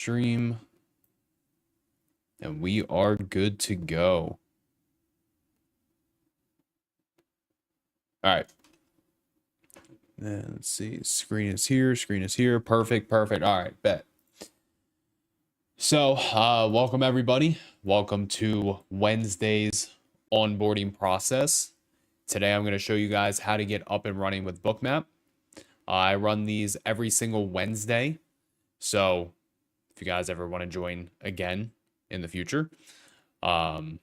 Stream. And we are good to go. All right. And let's see. Screen is here. Screen is here. Perfect. Perfect. All right. Bet. So, welcome everybody. Welcome to Wednesday's onboarding process. Today, I'm going to show you guys how to get up and running with Bookmap. I run these every single Wednesday. So, if you guys ever want to join again in the future. But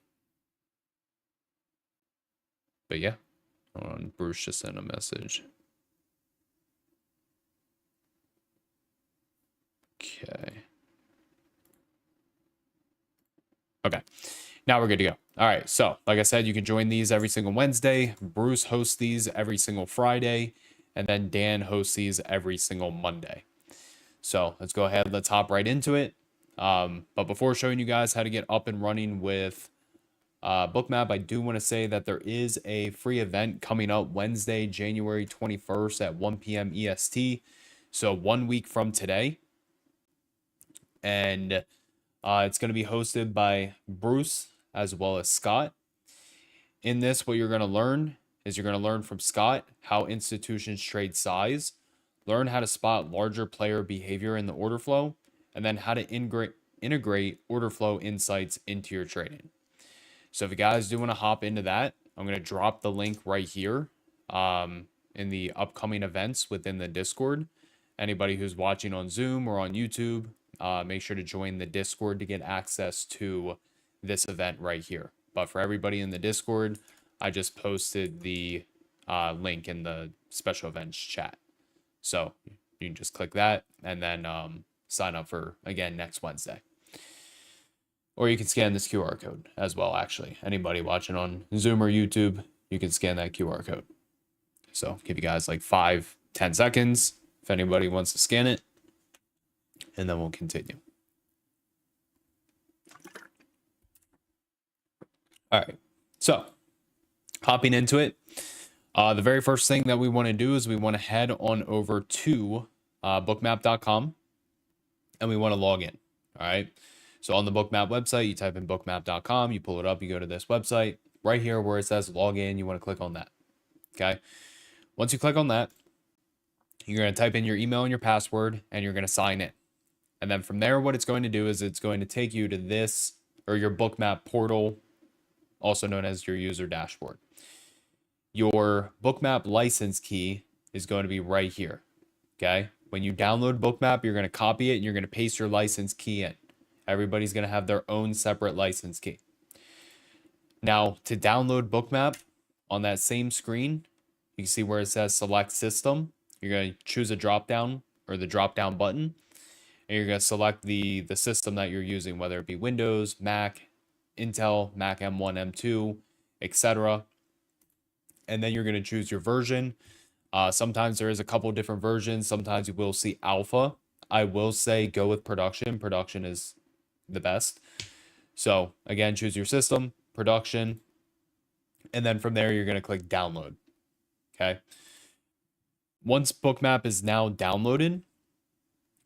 yeah, hold on, Bruce just sent a message. Okay, now we're good to go. All right, so like I said, you can join these every single Wednesday. Bruce hosts these every single Friday, and then Dan hosts these every single Monday. So let's go ahead, let's hop right into it. But before showing you guys how to get up and running with Bookmap, I do want to say that there is a free event coming up Wednesday, January 21st at 1 p.m. EST. So 1 week from today. And it's going to be hosted by Bruce as well as Scott. In this, what you're going to learn is you're going to learn from Scott how institutions trade size, learn how to spot larger player behavior in the order flow, and then how to integrate order flow insights into your trading. So if you guys do want to hop into that, I'm going to drop the link right here in the upcoming events within the Discord. Anybody who's watching on Zoom or on YouTube, make sure to join the Discord to get access to this event right here. But for everybody in the Discord, I just posted the link in the special events chat. So you can just click that and then sign up for, again, next Wednesday. Or you can scan this QR code as well, actually. Anybody watching on Zoom or YouTube, you can scan that QR code. So give you guys like 5-10 seconds if anybody wants to scan it. And then we'll continue. All right, so hopping into it, the very first thing that we want to do is we want to head on over to bookmap.com and we want to log in. All right, so on the Bookmap website, you type in bookmap.com, you pull it up, you go to this website right here where it says log in. You want to click on that. Okay, once you click on that, you're going to type in your email and your password and you're going to sign in. And then from there, what it's going to do is it's going to take you to this, or your Bookmap portal, also known as your user dashboard. Your Bookmap license key is going to be right here, okay? When you download Bookmap, you're going to copy it and you're going to paste your license key in. Everybody's going to have their own separate license key. Now, to download Bookmap, on that same screen, you can see where it says select system. You're going to choose a drop-down or the drop-down button. And you're going to select the system that you're using, whether it be Windows, Mac, Intel, Mac M1, M2, etc. And then you're going to choose your version. Sometimes there is a couple different versions. Sometimes you will see alpha. I will say go with production. Production is the best. So again, choose your system, production. And then from there, you're going to click download. Okay. Once Bookmap is now downloaded,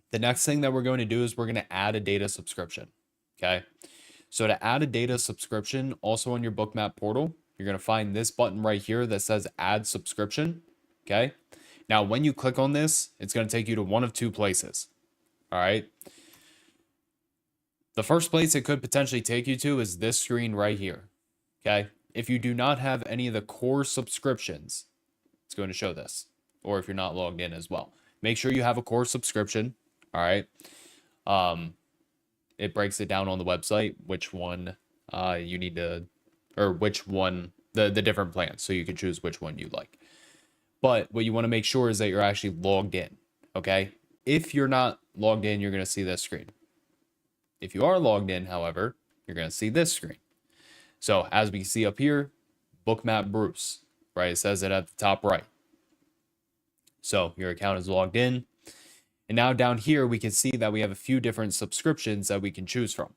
the next thing that we're going to do is we're going to add a data subscription, okay? So to add a data subscription, also on your Bookmap portal, you're going to find this button right here that says add subscription, okay? Now, when you click on this, it's going to take you to one of two places, all right? The first place it could potentially take you to is this screen right here, okay? If you do not have any of the core subscriptions, it's going to show this, or if you're not logged in as well. Make sure you have a core subscription. All right. It breaks it down on the website, which one you need to, or which one, the different plans. So you can choose which one you like. But what you want to make sure is that you're actually logged in. Okay. If you're not logged in, you're going to see this screen. If you are logged in, however, you're going to see this screen. So as we can see up here, Bookmap Bruce, right? It says it at the top right. So your account is logged in. And now down here, we can see that we have a few different subscriptions that we can choose from.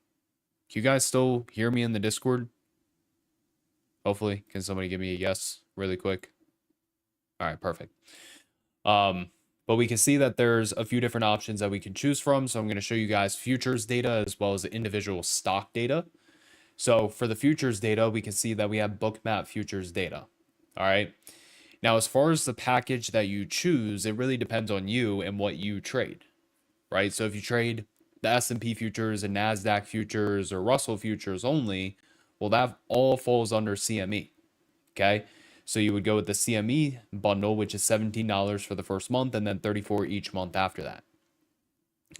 Can you guys still hear me in the Discord? Hopefully. Can somebody give me a yes really quick? All right, perfect. But we can see that there's a few different options that we can choose from. So I'm going to show you guys futures data as well as the individual stock data. So for the futures data, we can see that we have Bookmap futures data. All right. Now, as far as the package that you choose, it really depends on you and what you trade, right? So if you trade the S&P futures and NASDAQ futures or Russell futures only, well, that all falls under CME, okay? So you would go with the CME bundle, which is $17 for the first month and then $34 each month after that.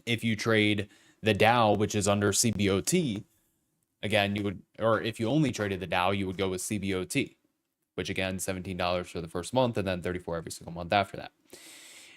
If you trade the Dow, which is under CBOT, again, you would, or if you only traded the Dow, you would go with CBOT, which again, $17 for the first month and then $34 every single month after that.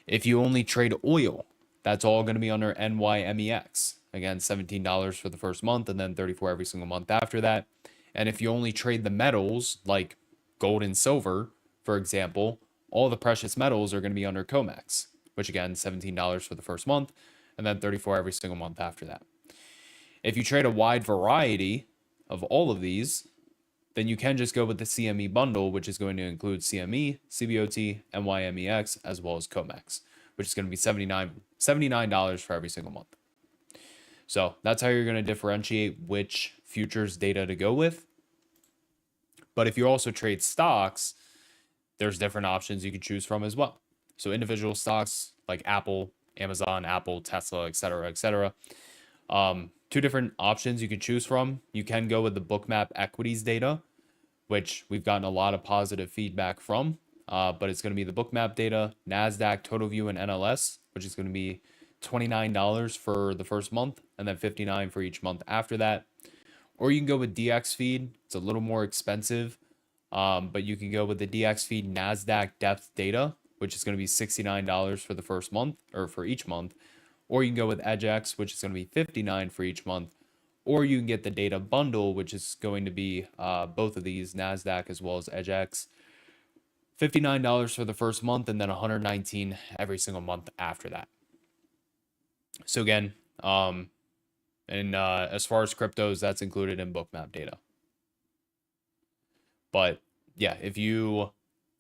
If you only trade oil, that's all going to be under NYMEX. Again, $17 for the first month and then $34 every single month after that. And if you only trade the metals like gold and silver, for example, all the precious metals are going to be under COMEX, which again, $17 for the first month and then $34 every single month after that. If you trade a wide variety of all of these, then you can just go with the CME bundle, which is going to include CME, CBOT, NYMEX, as well as COMEX, which is going to be $79 for every single month. So that's how you're going to differentiate which futures data to go with. But if you also trade stocks, there's different options you can choose from as well. So individual stocks like Apple, Amazon, Apple, Tesla, etc., etc. Two different options you can choose from. You can go with the Bookmap Equities data, which we've gotten a lot of positive feedback from, but it's going to be the Bookmap data, NASDAQ, TotalView, and NLS, which is going to be $29 for the first month and then $59 for each month after that. Or you can go with DXFeed. It's a little more expensive, but you can go with the DXFeed NASDAQ depth data, which is going to be $69 for the first month or for each month. Or you can go with EdgeX, which is going to be $59 for each month. Or you can get the data bundle, which is going to be both of these, NASDAQ as well as EdgeX. $59 for the first month and then $119 every single month after that. So again, as far as cryptos, that's included in Bookmap data. But yeah, if you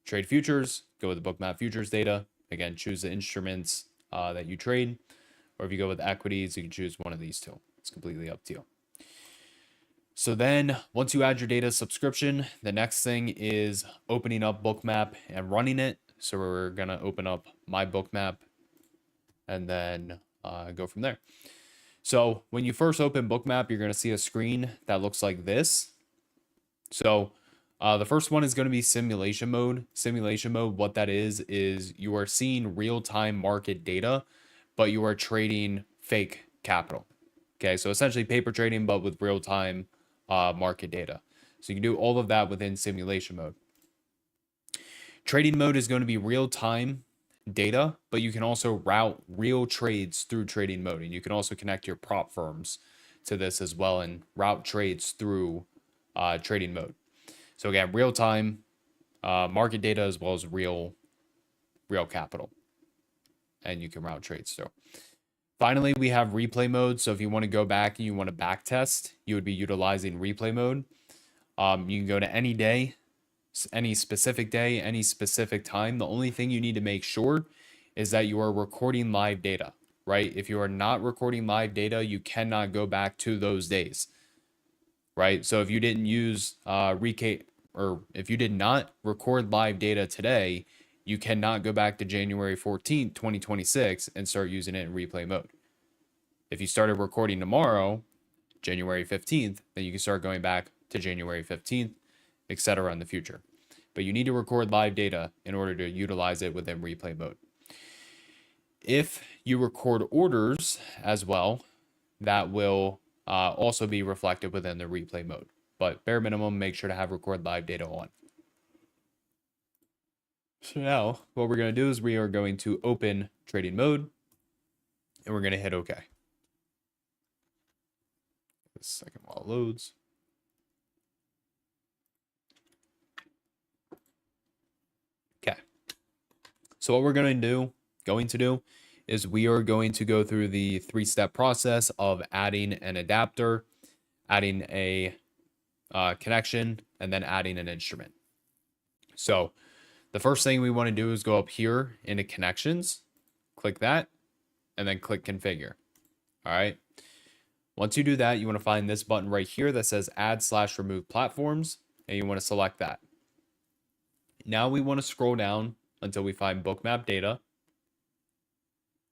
trade futures, go with the Bookmap futures data. Again, choose the instruments that you trade. Or if you go with equities, you can choose one of these two. It's completely up to you. So then once you add your data subscription, the next thing is opening up Bookmap and running it. So we're going to open up my Bookmap and then go from there. So when you first open Bookmap, you're going to see a screen that looks like this. So the first one is going to be simulation mode. Simulation mode, what that is you are seeing real-time market data, but you are trading fake capital. Okay, so essentially paper trading, but with real-time market data. So you can do all of that within simulation mode. Trading mode is going to be real-time data, but you can also route real trades through trading mode. And you can also connect your prop firms to this as well and route trades through trading mode. So again, real-time market data as well as real capital. And you can route trades through. Finally, we have replay mode. So if you want to go back and you want to back test, you would be utilizing replay mode. You can go to any day, any specific day, any specific time. The only thing you need to make sure is that you are recording live data, right? If you are not recording live data, you cannot go back to those days, right? So if you didn't use if you did not record live data today, you cannot go back to January 14th, 2026 and start using it in replay mode. If you started recording tomorrow, January 15th, then you can start going back to January 15th, etc. in the future. But you need to record live data in order to utilize it within replay mode. If you record orders as well, that will also be reflected within the replay mode. But bare minimum, make sure to have record live data on. So now what we're going to do is we are going to open trading mode and we're going to hit OK. A second while it loads. Okay. So what we're going to do is we are going to go through the 3-step process of adding an adapter, adding a connection, and then adding an instrument. So the first thing we want to do is go up here into connections, click that, and then click configure. All right. Once you do that, you want to find this button right here that says add/remove platforms, and you want to select that. Now we want to scroll down until we find Bookmap data,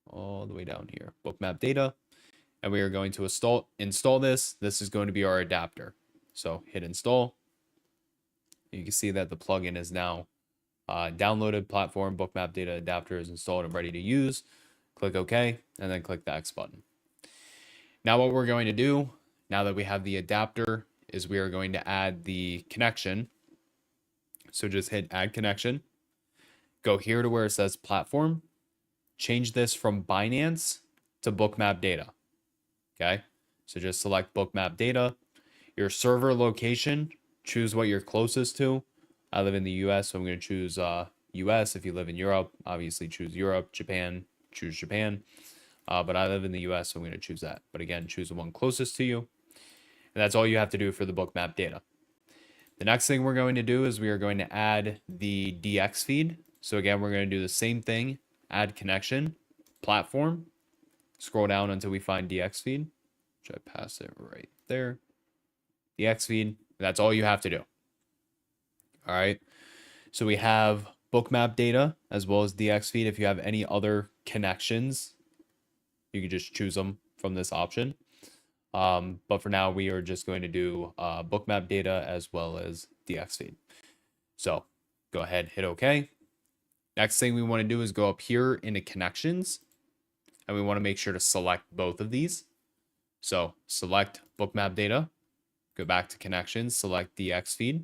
all the way down here, Bookmap data, and we are going to install this. This is going to be our adapter. So hit install. You can see that the plugin is now downloaded. Platform Bookmap data adapter is installed and ready to use. Click OK, and then click the X button. Now what we're going to do, now that we have the adapter, is we are going to add the connection. So just hit add connection. Go here to where it says platform. Change this from Binance to Bookmap data. Okay, so just select Bookmap data. Your server location, choose what you're closest to. I live in the US, so I'm going to choose US. If you live in Europe, obviously choose Europe. Japan, choose Japan. But I live in the US, so I'm going to choose that. But again, choose the one closest to you. And that's all you have to do for the Bookmap data. The next thing we're going to do is we are going to add the DXFeed. So again, we're going to do the same thing. Add connection, platform. Scroll down until we find DXFeed. Should I pass it right there? DXFeed. That's all you have to do. All right. So we have Bookmap data as well as DXFeed. If you have any other connections, you can just choose them from this option. But for now, we are just going to do Bookmap data as well as DXFeed. So go ahead, hit OK. Next thing we want to do is go up here into connections, and we want to make sure to select both of these. So select Bookmap data, go back to connections, select DXFeed.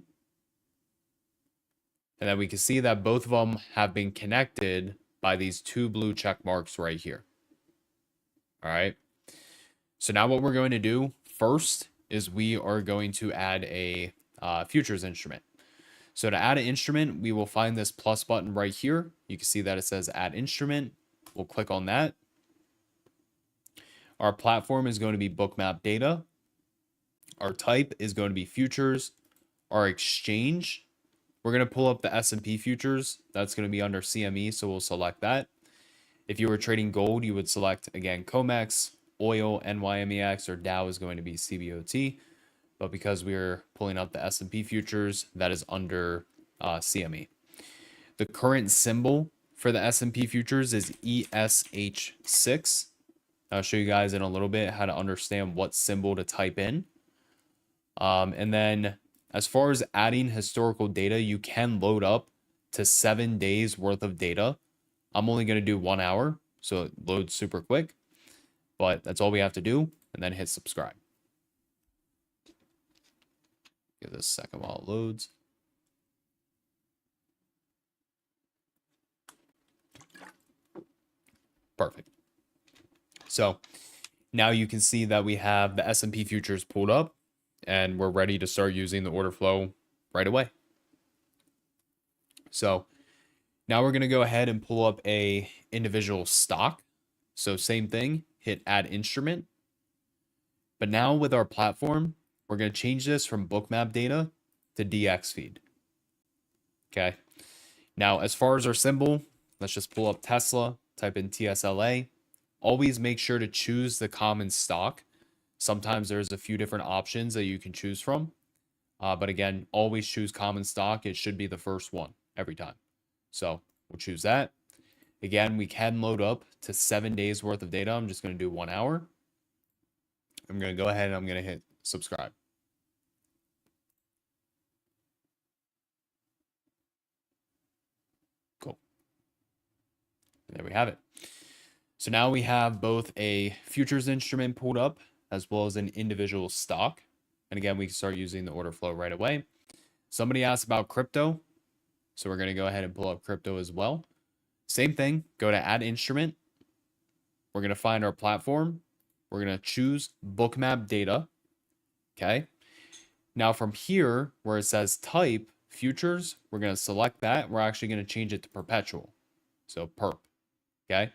And then we can see that both of them have been connected by these two blue check marks right here. All right. So now what we're going to do first is we are going to add a futures instrument. So to add an instrument, we will find this plus button right here. You can see that it says add instrument. We'll click on that. Our platform is going to be Bookmap data. Our type is going to be futures. Our exchange, we're going to pull up the S&P futures. That's going to be under CME, so we'll select that. If you were trading gold, you would select, again, COMEX, oil, NYMEX, or Dow is going to be CBOT. But because we're pulling up the S&P futures, that is under CME. The current symbol for the S&P futures is ESH6. I'll show you guys in a little bit how to understand what symbol to type in. And then as far as adding historical data, you can load up to 7 days worth of data. I'm only going to do 1 hour, so it loads super quick. But that's all we have to do, and then hit subscribe. Give this a second while it loads. Perfect. So now you can see that we have the S&P futures pulled up, and we're ready to start using the order flow right away. So now we're going to go ahead and pull up a individual stock. So same thing, hit add instrument. But now with our platform, we're going to change this from Bookmap data to DXFeed. Okay. Now, as far as our symbol, let's just pull up Tesla, type in TSLA. Always make sure to choose the common stock. Sometimes there's a few different options that you can choose from. But again, always choose common stock. It should be the first one every time. So we'll choose that. Again, we can load up to 7 days worth of data. I'm just going to do 1 hour. I'm going to go ahead and I'm going to hit subscribe. Cool. And there we have it. So now we have both a futures instrument pulled up as well as an individual stock. And again, we can start using the order flow right away. Somebody asked about crypto. So we're going to go ahead and pull up crypto as well. Same thing, go to add instrument. We're going to find our platform. We're going to choose Bookmap data. Okay. Now from here, where it says type futures, we're going to select that. We're actually going to change it to perpetual. So perp. Okay.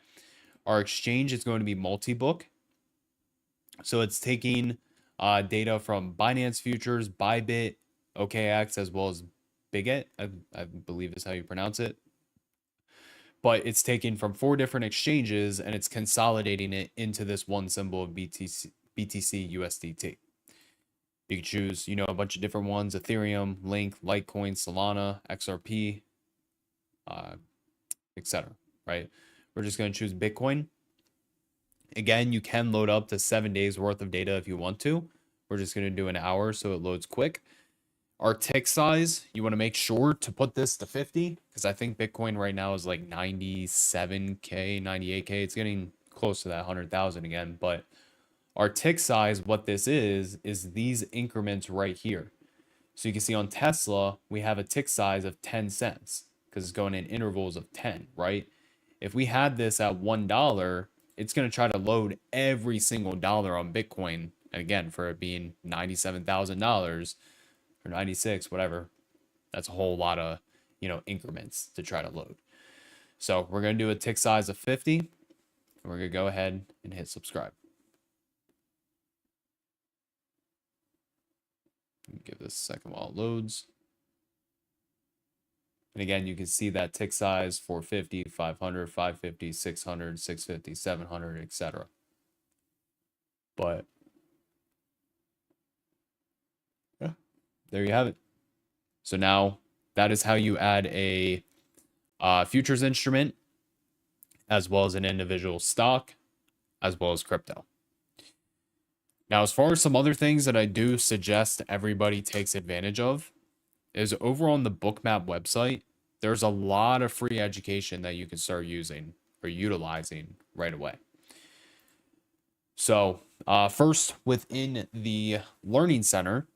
Our exchange is going to be multi-book. So it's taking data from Binance futures, Bybit, OKX, as well as Bigot, I believe is how you pronounce it. but it's taken from 4 different exchanges and it's consolidating it into this one symbol of BTC USDT. You can choose, a bunch of different ones: Ethereum, Link, Litecoin, Solana, XRP, etc. Right? We're just going to choose Bitcoin. Again, you can load up to 7 days worth of data if you want to. We're just going to do an hour so it loads quick. Our tick size, you want to make sure to put this to 50, because I think Bitcoin right now is like 97K, 98K. It's getting close to that 100,000 again. But our tick size, what this is these increments right here. So you can see on Tesla, we have a tick size of 10 cents because it's going in intervals of 10, right? If we had this at $1, it's going to try to load every single dollar on Bitcoin. And again, for it being $97,000 or 96, whatever, that's a whole lot of, increments to try to load. So we're going to do a tick size of 50, and we're going to go ahead and hit subscribe. Give this a second while it loads. And again, you can see that tick size: 450, 500, 550, 600, 650, 700, etc. But yeah, there you have it. So now that is how you add a futures instrument, as well as an individual stock, as well as crypto. Now, as far as some other things that I do suggest everybody takes advantage of is over on the Bookmap website, there's a lot of free education that you can start using or utilizing right away. So first, within the Learning Center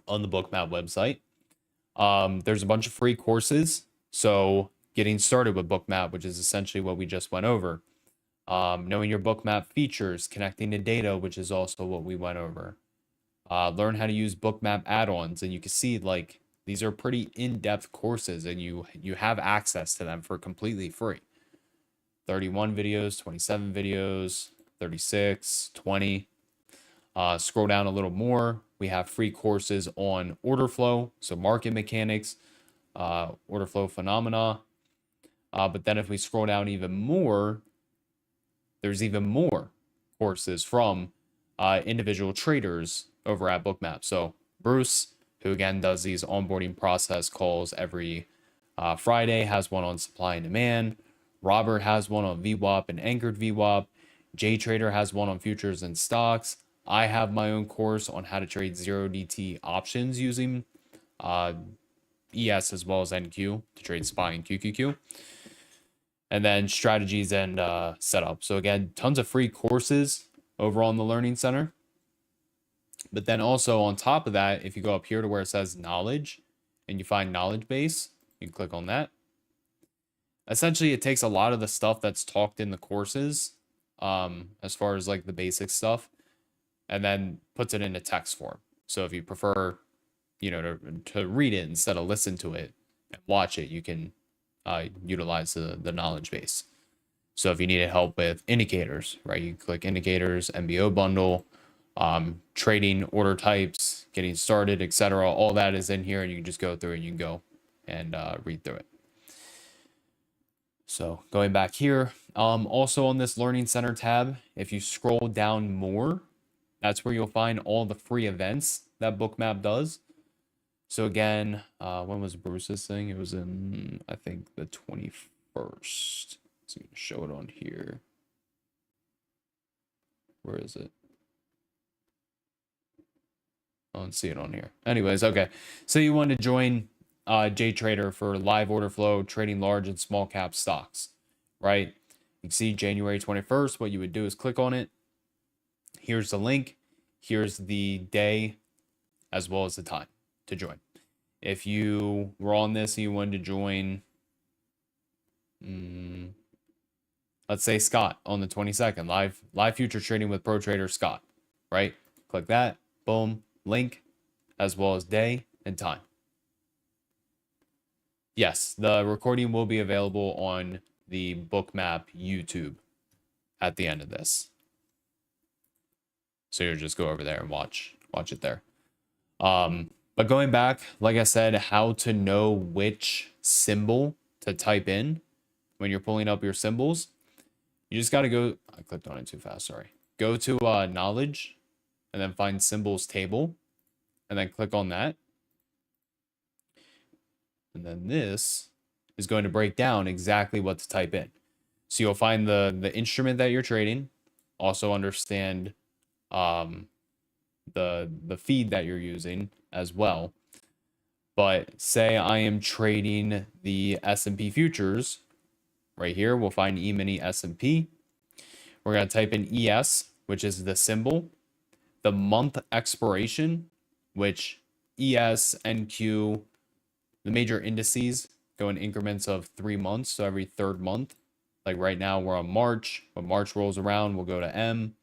on the Bookmap website, there's a bunch of free courses. So getting started with Bookmap, which is essentially what we just went over. Knowing your Bookmap features, connecting to data, which is also what we went over. Learn how to use Bookmap Add-ons, and you can see like these are pretty in-depth courses, and you have access to them for completely free. 31 videos, 27 videos, 36, 20. Scroll down a little more. We have free courses on order flow, so market mechanics, order flow phenomena. But then if we scroll down even more, there's even more courses from individual traders over at Bookmap. So Bruce, who again does these onboarding process calls every Friday, has one on supply and demand. Robert has one on VWAP and anchored VWAP. JTrader has one on futures and stocks. I have my own course on how to trade 0DT options using ES as well as NQ to trade SPY and QQQ. And then strategies and setup. So again, tons of free courses over on the Learning Center. But then also on top of that, if you go up here to where it says knowledge and you find knowledge base, you can click on that. Essentially, it takes a lot of the stuff that's talked in the courses, as far as like the basic stuff, and then puts it into text form. So if you prefer, to read it instead of listen to it and watch it, you can utilize the knowledge base. So if you needed help with indicators, right, you click indicators, MBO bundle, trading order types, getting started, etc. All that is in here, and you can just go through and you can go and read through it. So going back here, also on this Learning Center tab, if you scroll down more, that's where you'll find all the free events that Bookmap does. So again, when was Bruce's thing? It was in, I think, the 21st. So I'm going to show it on here. Where is it? I don't see it on here. Anyways, okay. So you want to join JTrader for live order flow, trading large and small cap stocks, right? You can see January 21st. What you would do is click on it. Here's the link. Here's the day as well as the time to join. If you were on this and you wanted to join, let's say Scott on the 22nd, live future trading with pro trader Scott, right? Click that, boom, link, as well as day and time. Yes, the recording will be available on the Bookmap YouTube at the end of this. So you'll just go over there and watch it there. But going back, like I said, how to know which symbol to type in when you're pulling up your symbols, you just got to go, I clicked on it too fast, sorry. Go to knowledge and then find symbols table and then click on that. And then this is going to break down exactly what to type in. So you'll find the instrument that you're trading, also understand the feed that you're using as well. But say I am trading the S&P futures right here. We'll find E-mini S&P. We're going to type in ES, which is the symbol, the month expiration, which ES, NQ, the major indices go in increments of 3 months. So every third month, like right now we're on March. When March rolls around, we'll go to M.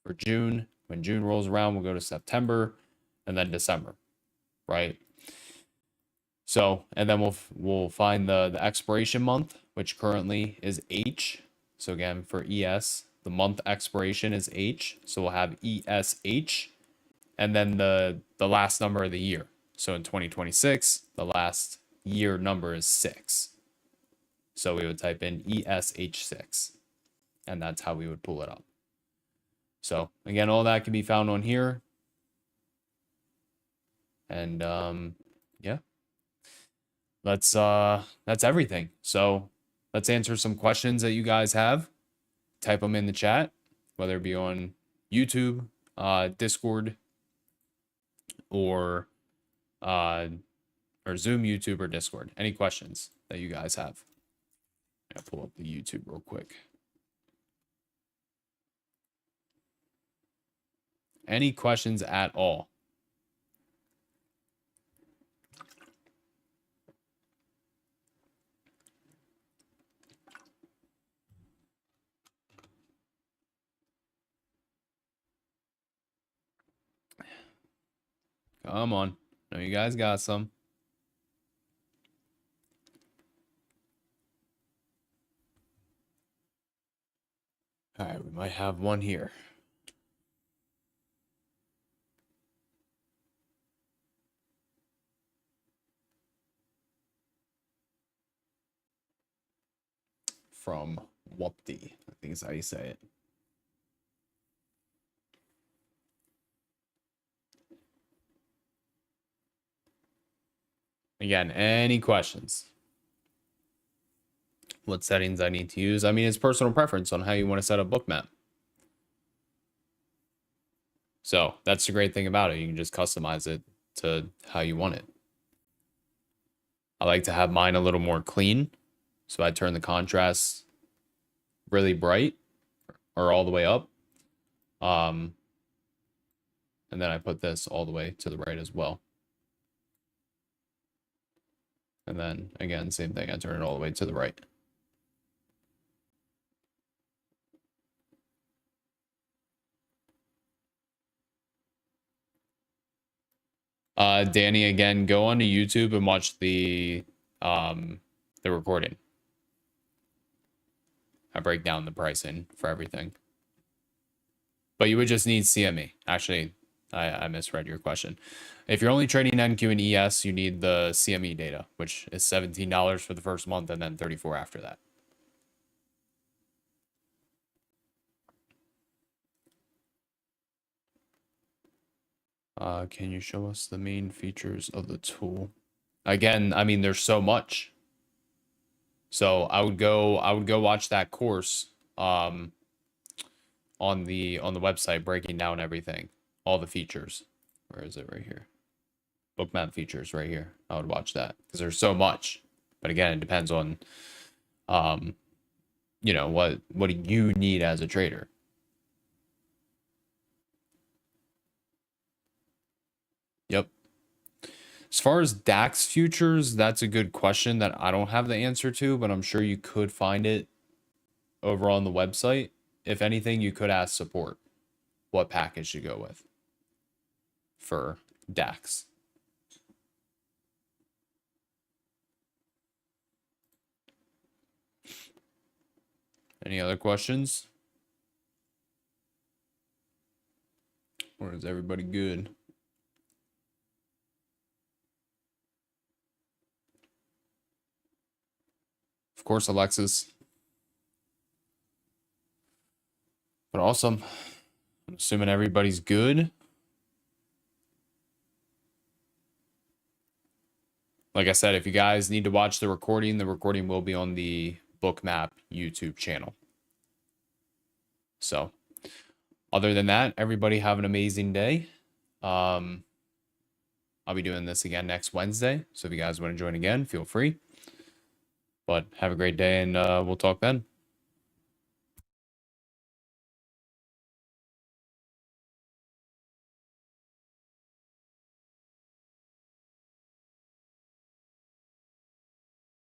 For June, when June rolls around, we'll go to September and then December, right? So, and then we'll find the expiration month, which currently is H. So again, for ES, the month expiration is H. So we'll have ESH, and then the last number of the year. So in 2026, the last year number is 6. So we would type in ESH6, and that's how we would pull it up. So again, all that can be found on here. And yeah. That's everything. So let's answer some questions that you guys have. Type them in the chat, whether it be on YouTube, Discord, or Zoom, YouTube, or Discord. Any questions that you guys have? I'm gonna pull up the YouTube real quick. Any questions at all? Come on. No, you guys got some. All right, we might have one here. From Wupti, I think is how you say it. Again, any questions? What settings I need to use? I mean, it's personal preference on how you want to set up Bookmap. So that's the great thing about it. You can just customize it to how you want it. I like to have mine a little more clean. So I turn the contrast really bright or all the way up. And then I put this all the way to the right as well. And then again, same thing. I turn it all the way to the right. Danny, again, go onto YouTube and watch the recording. I break down the pricing for everything. But you would just need CME. Actually, I misread your question. If you're only trading NQ and ES, you need the CME data, which is $17 for the first month and then $34 after that. Can you show us the main features of the tool? Again, I mean, there's so much. So I would go watch that course on the website, breaking down everything, all the features. Where is it? Right here. Bookmap features right here. I would watch that because there's so much. But again, it depends on you know, what do you need as a trader? Yep. As far as DAX futures, that's a good question that I don't have the answer to, but I'm sure you could find it over on the website. If anything, you could ask support what package to go with for DAX. Any other questions? Or is everybody good? Of course, Alexis. But awesome. I'm assuming everybody's good. Like I said, if you guys need to watch the recording will be on the Bookmap YouTube channel. So, other than that, everybody have an amazing day. I'll be doing this again next Wednesday. So if you guys want to join again, feel free. But have a great day, and we'll talk then.